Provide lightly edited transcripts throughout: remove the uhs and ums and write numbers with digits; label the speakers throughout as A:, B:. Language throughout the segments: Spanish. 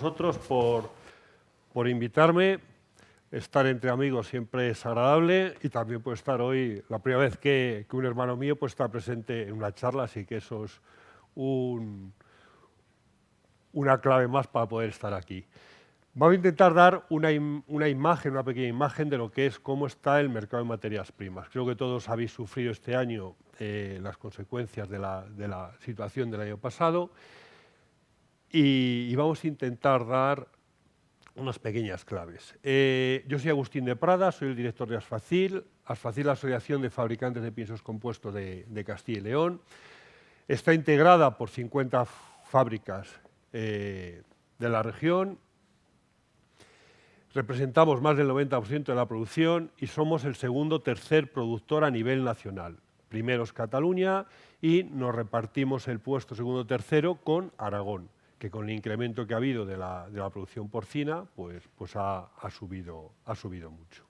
A: vosotros por invitarme. Estar entre amigos siempre es agradable y también puedo estar hoy, la primera vez que un hermano mío pues, está presente en una charla, así que eso es una clave más para poder estar aquí. Vamos a intentar dar una pequeña imagen de lo que es cómo está el mercado de materias primas. Creo que todos habéis sufrido este año las consecuencias de la situación del año pasado y vamos a intentar dar unas pequeñas claves. Yo soy Agustín de Prada, soy el director de Asfacil. Asfacil es la Asociación de Fabricantes de Piensos Compuestos de Castilla y León. Está integrada por 50 fábricas de la región. Representamos más del 90% de la producción y somos el tercer productor a nivel nacional. Primero es Cataluña y nos repartimos el puesto segundo, tercero con Aragón, que con el incremento que ha habido de la producción porcina, pues ha subido mucho.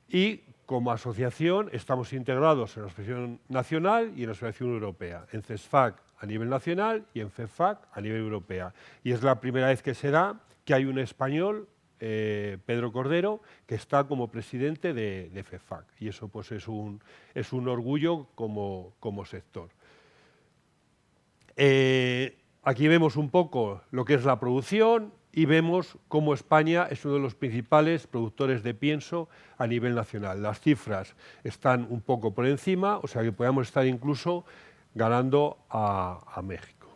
A: Y como asociación estamos integrados en la Asociación Nacional y en la Asociación Europea, en CESFAC a nivel nacional y en FEFAC a nivel europea. Y es la primera vez que se da que hay un español, Pedro Cordero, que está como presidente de FEFAC. Y eso pues, es un orgullo como sector. Aquí vemos un poco lo que es la producción y vemos cómo España es uno de los principales productores de pienso a nivel nacional. Las cifras están un poco por encima, o sea que podemos estar incluso ganando a México.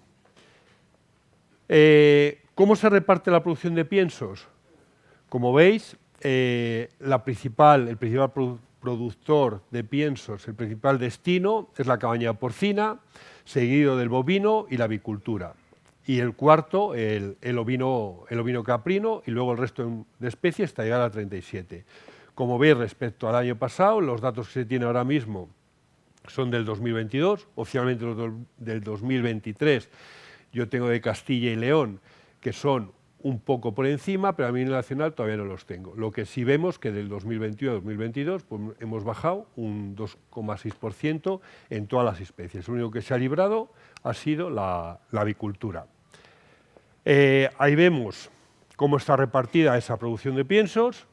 A: ¿Cómo se reparte la producción de piensos? Como veis, el principal productor de piensos, el principal destino es la cabaña porcina, seguido del bovino y la avicultura. Y el cuarto, el ovino caprino, y luego el resto de especies hasta llegar a 37. Como veis, respecto al año pasado, los datos que se tienen ahora mismo son del 2022, oficialmente los del 2023. Yo tengo de Castilla y León, que son un poco por encima, pero a nivel nacional todavía no los tengo. Lo que sí vemos que del 2021 a 2022 pues hemos bajado un 2,6% en todas las especies. Lo único que se ha librado ha sido la avicultura. Ahí vemos cómo está repartida esa producción de piensos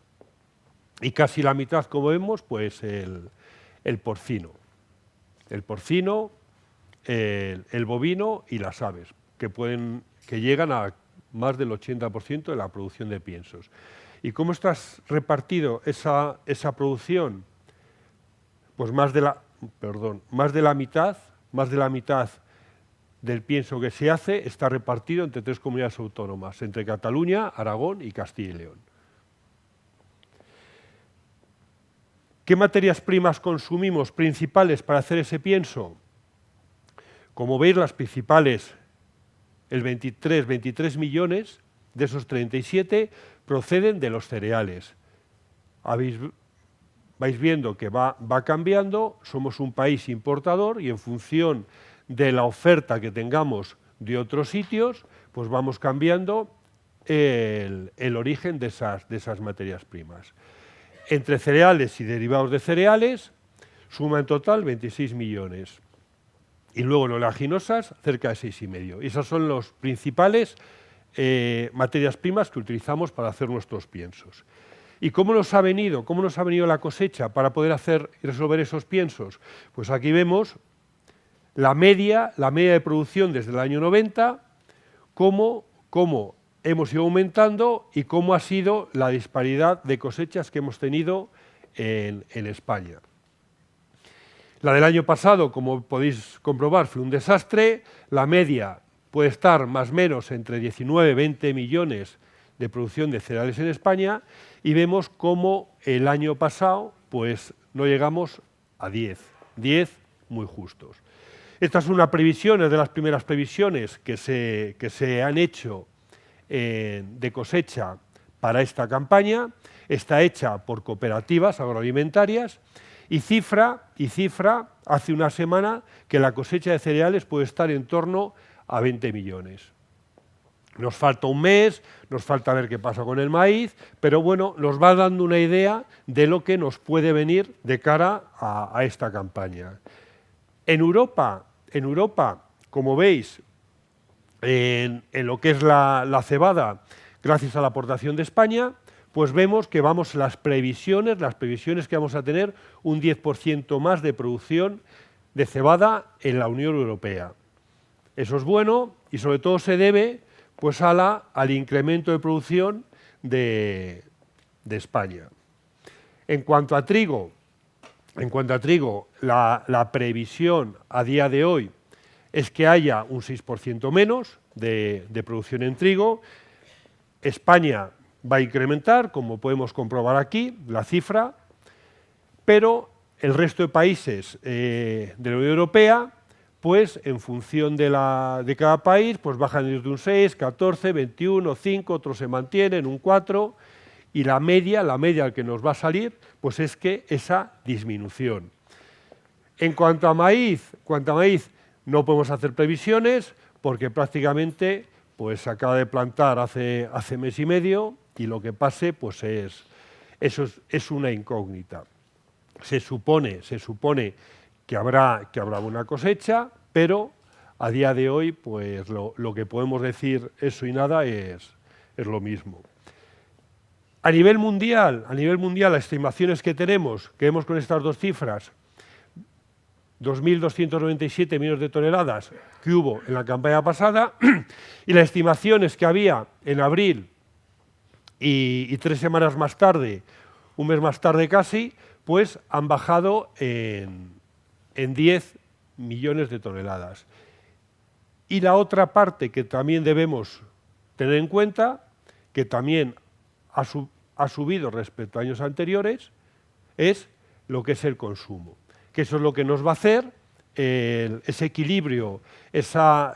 A: y casi la mitad, como vemos, pues el porcino. El porcino, el bovino y las aves, que llegan a más del 80% de la producción de piensos. ¿Y cómo está repartido esa producción? Pues más de la mitad del pienso que se hace está repartido entre 3 comunidades autónomas, entre Cataluña, Aragón y Castilla y León. ¿Qué materias primas consumimos principales para hacer ese pienso? Como veis, las principales, el 23 millones de esos 37 proceden de los cereales. Vais viendo que va cambiando, somos un país importador y en función de la oferta que tengamos de otros sitios, pues vamos cambiando el origen de esas materias primas. Entre cereales y derivados de cereales suma en total 26 millones. Y luego en oleaginosas cerca de 6,5. Y esas son las principales materias primas que utilizamos para hacer nuestros piensos. ¿Y cómo nos ha venido la cosecha para poder hacer y resolver esos piensos? Pues aquí vemos la media de producción desde el año 90, cómo hemos ido aumentando y cómo ha sido la disparidad de cosechas que hemos tenido en España. La del año pasado, como podéis comprobar, fue un desastre. La media puede estar más o menos entre 19 y 20 millones de producción de cereales en España y vemos cómo el año pasado pues, no llegamos a 10 muy justos. Esta es una previsión, es de las primeras previsiones que se han hecho de cosecha para esta campaña. Está hecha por cooperativas agroalimentarias y cifra hace una semana que la cosecha de cereales puede estar en torno a 20 millones. Nos falta un mes, nos falta ver qué pasa con el maíz, pero bueno, nos va dando una idea de lo que nos puede venir de cara a esta campaña. En Europa, como veis, en lo que es la cebada, gracias a la aportación de España, pues vemos que las previsiones que vamos a tener un 10% más de producción de cebada en la Unión Europea. Eso es bueno y sobre todo se debe pues al incremento de producción de España. En cuanto a trigo, la previsión a día de hoy es que haya un 6% menos de producción en trigo. España va a incrementar, como podemos comprobar aquí, la cifra, pero el resto de países de la Unión Europea, pues en función de cada país, pues bajan desde un 6, 14, 21, 5, otros se mantienen, un 4, y la media que nos va a salir, pues es que esa disminución. En cuanto a maíz, no podemos hacer previsiones porque prácticamente pues se acaba de plantar hace mes y medio y lo que pase pues es una incógnita. Se supone que habrá una cosecha, pero a día de hoy pues lo que podemos decir eso y nada es lo mismo. A nivel mundial, las estimaciones que vemos con estas dos cifras, 2.297 millones de toneladas que hubo en la campaña pasada y las estimaciones que había en abril y 3 semanas más tarde, un mes más tarde casi, pues han bajado en 10 millones de toneladas. Y la otra parte que también debemos tener en cuenta, que también ha subido respecto a años anteriores, es lo que es el consumo. Que eso es lo que nos va a hacer ese equilibrio, ese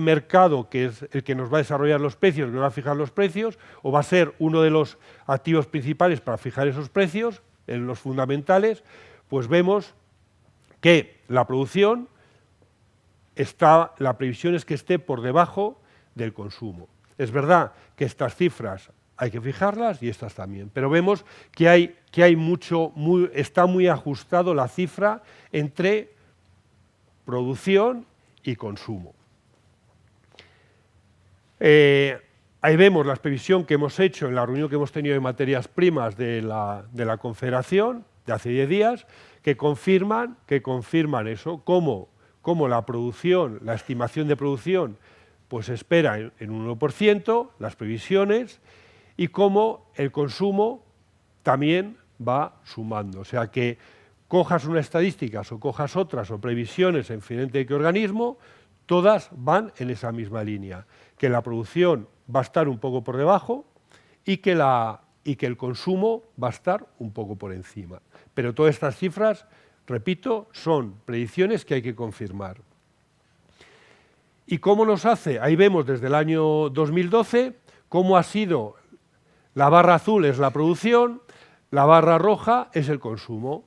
A: mercado que es el que nos va a desarrollar los precios, que nos va a fijar los precios, o va a ser uno de los activos principales para fijar esos precios, en los fundamentales, pues vemos que la producción la previsión es que esté por debajo del consumo. Es verdad que estas cifras hay que fijarlas y estas también, pero vemos que hay está muy ajustado la cifra entre producción y consumo. Ahí vemos la previsión que hemos hecho en la reunión que hemos tenido de materias primas de la Confederación de hace 10 días, que confirman eso, cómo la producción, la estimación de producción, pues espera en un 1%, las previsiones, y cómo el consumo también va sumando. O sea que cojas unas estadísticas o cojas otras o previsiones en diferente de qué organismo, todas van en esa misma línea, que la producción va a estar un poco por debajo y que el consumo va a estar un poco por encima. Pero todas estas cifras, repito, son predicciones que hay que confirmar. ¿Y cómo nos hace? Ahí vemos desde el año 2012 cómo ha sido. La barra azul es la producción, la barra roja es el consumo.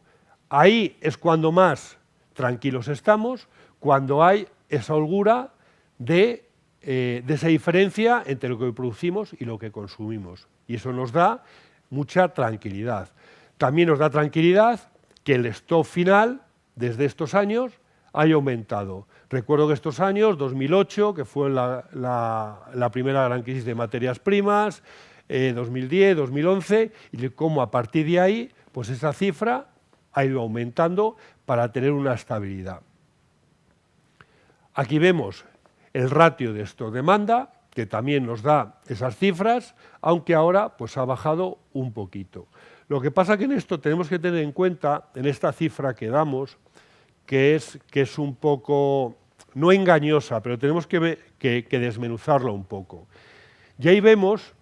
A: Ahí es cuando más tranquilos estamos, cuando hay esa holgura de esa diferencia entre lo que producimos y lo que consumimos. Y eso nos da mucha tranquilidad. También nos da tranquilidad que el stock final, desde estos años, haya aumentado. Recuerdo que estos años, 2008, que fue la primera gran crisis de materias primas, 2010, 2011, y cómo a partir de ahí, pues esa cifra ha ido aumentando para tener una estabilidad. Aquí vemos el ratio de stock-demanda, que también nos da esas cifras, aunque ahora pues ha bajado un poquito. Lo que pasa que en esto tenemos que tener en cuenta, en esta cifra que damos, que es un poco, no engañosa, pero tenemos que desmenuzarla un poco. Y ahí vemos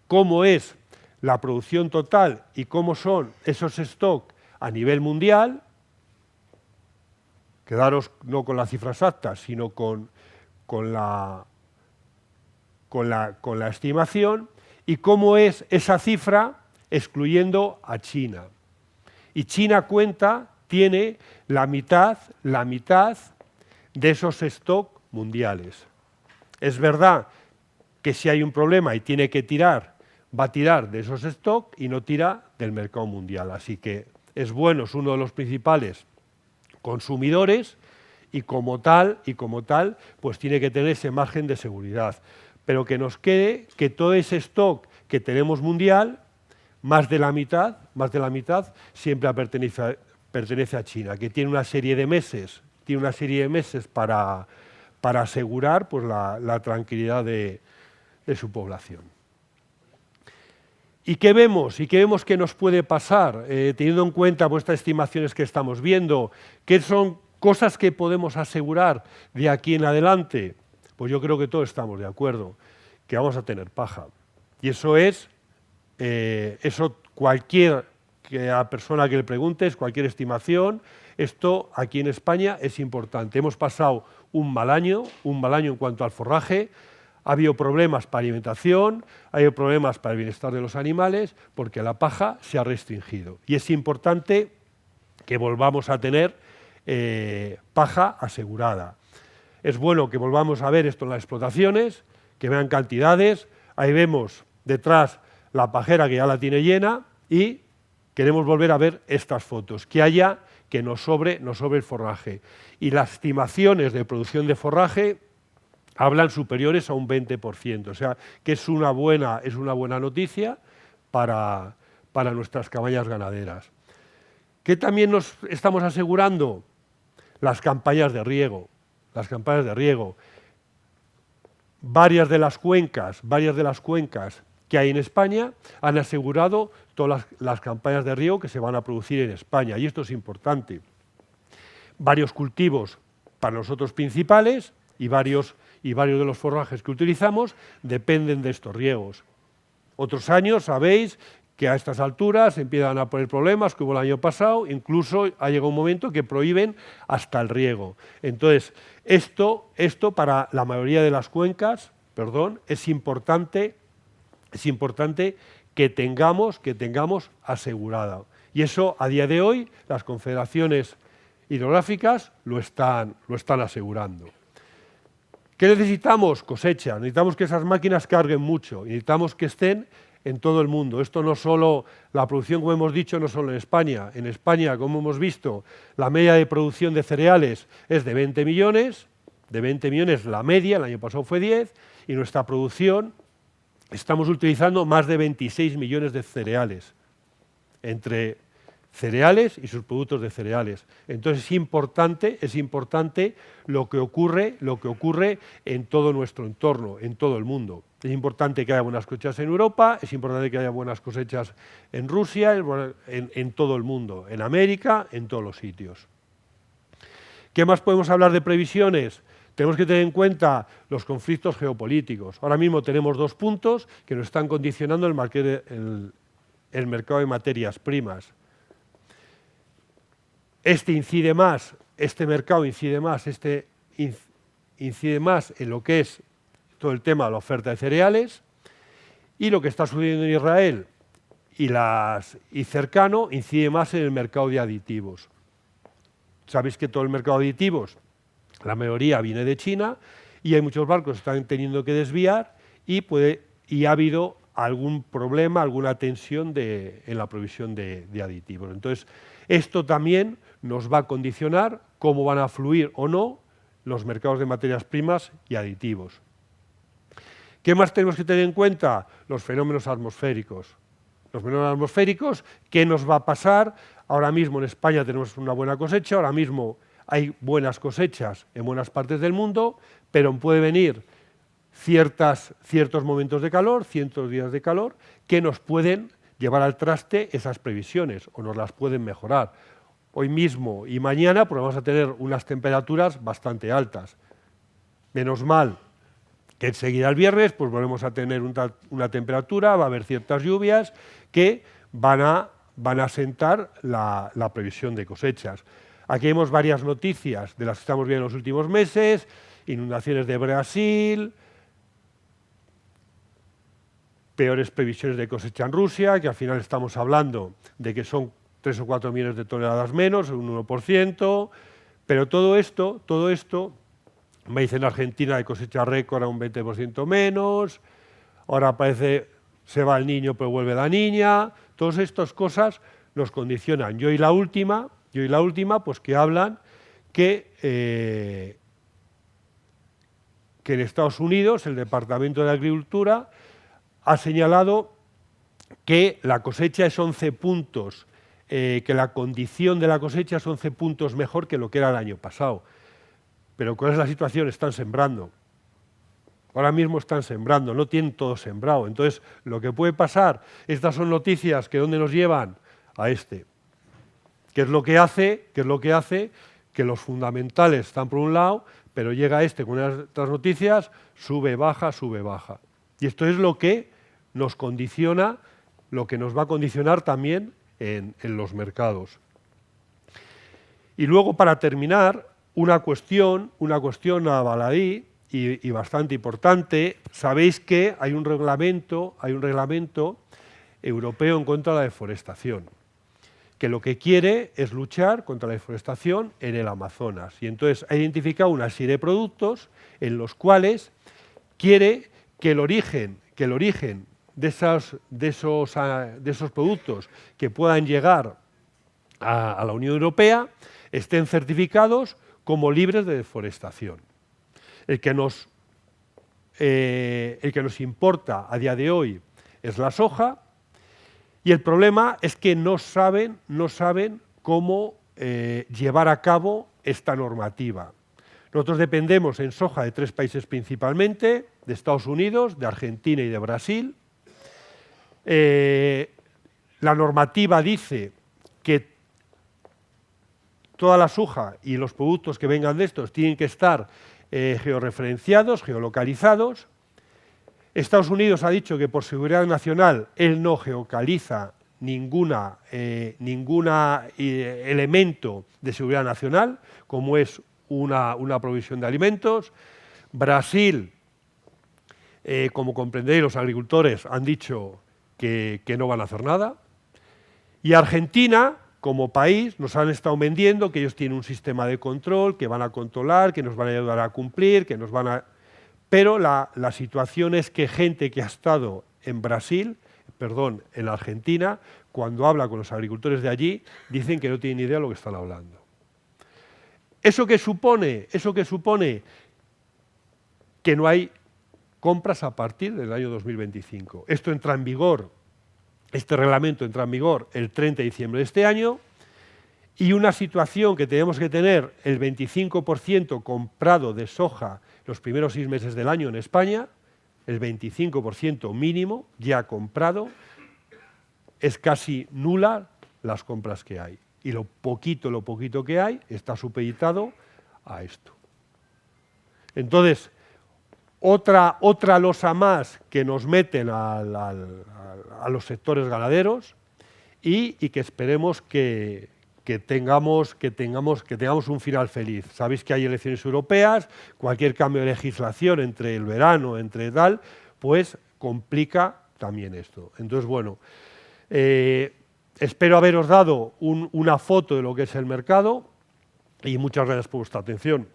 A: cómo es la producción total y cómo son esos stocks a nivel mundial. Quedaros no con las cifras exactas, sino con la estimación, y cómo es esa cifra excluyendo a China. Y China tiene la mitad de esos stocks mundiales. Es verdad que si hay un problema y tiene que tirar, va a tirar de esos stocks y no tira del mercado mundial. Así que es bueno, es uno de los principales consumidores y como tal, pues tiene que tener ese margen de seguridad. Pero que nos quede que todo ese stock que tenemos mundial, más de la mitad siempre pertenece a China, que tiene una serie de meses, para asegurar pues, la tranquilidad de su población. ¿Y qué vemos? ¿Y qué vemos que nos puede pasar? Teniendo en cuenta pues, estas estimaciones que estamos viendo, ¿qué son cosas que podemos asegurar de aquí en adelante? Pues yo creo que todos estamos de acuerdo, que vamos a tener paja. Y eso es, cualquier persona que le preguntes, cualquier estimación, esto aquí en España es importante. Hemos pasado un mal año en cuanto al forraje. Ha habido problemas para alimentación, ha habido problemas para el bienestar de los animales, porque la paja se ha restringido. Y es importante que volvamos a tener paja asegurada. Es bueno que volvamos a ver esto en las explotaciones, que vean cantidades. Ahí vemos detrás la pajera que ya la tiene llena y queremos volver a ver estas fotos, que nos sobre el forraje. Y las estimaciones de producción de forraje hablan superiores a un 20%, o sea que es una buena noticia para nuestras cabañas ganaderas. ¿Qué también nos estamos asegurando? Las campañas de riego. Varias de las cuencas que hay en España han asegurado todas las campañas de riego que se van a producir en España, y esto es importante. Varios cultivos para nosotros principales y varios de los forrajes que utilizamos dependen de estos riegos. Otros años sabéis que a estas alturas empiezan a poner problemas, que hubo el año pasado, incluso ha llegado un momento que prohíben hasta el riego. Entonces, esto para la mayoría de las cuencas, es importante que tengamos asegurada. Y eso, a día de hoy, las confederaciones hidrográficas lo están asegurando. ¿Qué necesitamos? Cosecha. Necesitamos que esas máquinas carguen mucho. Necesitamos que estén en todo el mundo. Esto no solo, la producción, como hemos dicho, no solo en España. En España, como hemos visto, la media de producción de cereales es de 20 millones. De 20 millones la media, el año pasado fue 10. Y nuestra producción, estamos utilizando más de 26 millones de cereales. Entre cereales y sus productos de cereales. Entonces es importante lo que ocurre en todo nuestro entorno, en todo el mundo. Es importante que haya buenas cosechas en Europa, es importante que haya buenas cosechas en Rusia, en todo el mundo, en América, en todos los sitios. ¿Qué más podemos hablar de previsiones? Tenemos que tener en cuenta los conflictos geopolíticos. Ahora mismo tenemos 2 puntos que nos están condicionando el mercado de materias primas. Este mercado incide más en lo que es todo el tema de la oferta de cereales, y lo que está sucediendo en Israel y cercano incide más en el mercado de aditivos. Sabéis que todo el mercado de aditivos, la mayoría viene de China, y hay muchos barcos que están teniendo que desviar y ha habido algún problema, alguna tensión en la provisión de aditivos. Entonces, esto también nos va a condicionar cómo van a fluir o no los mercados de materias primas y aditivos. ¿Qué más tenemos que tener en cuenta? Los fenómenos atmosféricos. Los fenómenos atmosféricos, ¿qué nos va a pasar? Ahora mismo en España tenemos una buena cosecha, ahora mismo hay buenas cosechas en buenas partes del mundo, pero puede venir ciertos momentos de calor, ciertos días de calor, que nos pueden llevar al traste esas previsiones o nos las pueden mejorar. Hoy mismo y mañana pues vamos a tener unas temperaturas bastante altas. Menos mal que enseguida el viernes pues volvemos a tener una temperatura, va a haber ciertas lluvias que van a sentar la previsión de cosechas. Aquí vemos varias noticias de las que estamos viendo en los últimos meses: inundaciones de Brasil, peores previsiones de cosecha en Rusia, que al final estamos hablando de que son 3 o 4 millones de toneladas menos, un 1%, pero todo esto, me dicen en Argentina de cosecha récord a un 20% menos, ahora parece se va el niño pero vuelve la niña, todas estas cosas nos condicionan. Yo y la última, pues que hablan que en Estados Unidos el Departamento de Agricultura ha señalado que la cosecha es 11 puntos, que la condición de la cosecha es 11 puntos mejor que lo que era el año pasado. Pero ¿cuál es la situación? Están sembrando. Ahora mismo están sembrando, no tienen todo sembrado. Entonces, lo que puede pasar, estas son noticias que ¿dónde nos llevan? A este. ¿Qué es lo que hace? Que los fundamentales están por un lado, pero llega este con estas noticias, sube, baja, sube, baja. Y esto es lo que nos condiciona, lo que nos va a condicionar también en los mercados. Y luego, para terminar, una cuestión a baladí y bastante importante. Sabéis que hay un reglamento europeo en contra de la deforestación, que lo que quiere es luchar contra la deforestación en el Amazonas. Y entonces ha identificado una serie de productos en los cuales quiere que el origen de esos productos que puedan llegar a la Unión Europea estén certificados como libres de deforestación. El que nos importa a día de hoy es la soja, y el problema es que no saben cómo llevar a cabo esta normativa. Nosotros dependemos en soja de 3 países principalmente, de Estados Unidos, de Argentina y de Brasil. La normativa dice que toda la soja y los productos que vengan de estos tienen que estar georreferenciados, geolocalizados. Estados Unidos ha dicho que por seguridad nacional él no geolocaliza ningún elemento de seguridad nacional, como es una provisión de alimentos. Brasil, como comprendéis, los agricultores han dicho que no van a hacer nada. Y Argentina, como país, nos han estado vendiendo que ellos tienen un sistema de control, que van a controlar, que nos van a ayudar a cumplir, que nos van a... Pero la situación es que gente que ha estado en en Argentina, cuando habla con los agricultores de allí, dicen que no tienen ni idea de lo que están hablando. ¿Eso qué supone? Que no hay compras a partir del año 2025. Esto entra en vigor, este reglamento entra en vigor el 30 de diciembre de este año, y una situación que tenemos que tener el 25% comprado de soja los primeros 6 meses del año en España, el 25% mínimo ya comprado, es casi nula las compras que hay. Y lo poquito que hay está supeditado a esto. Entonces, otra losa más que nos meten a los sectores ganaderos y que esperemos que tengamos un final feliz. Sabéis que hay elecciones europeas, cualquier cambio de legislación entre el verano, entre tal, pues complica también esto. Entonces, bueno, espero haberos dado una foto de lo que es el mercado y muchas gracias por vuestra atención.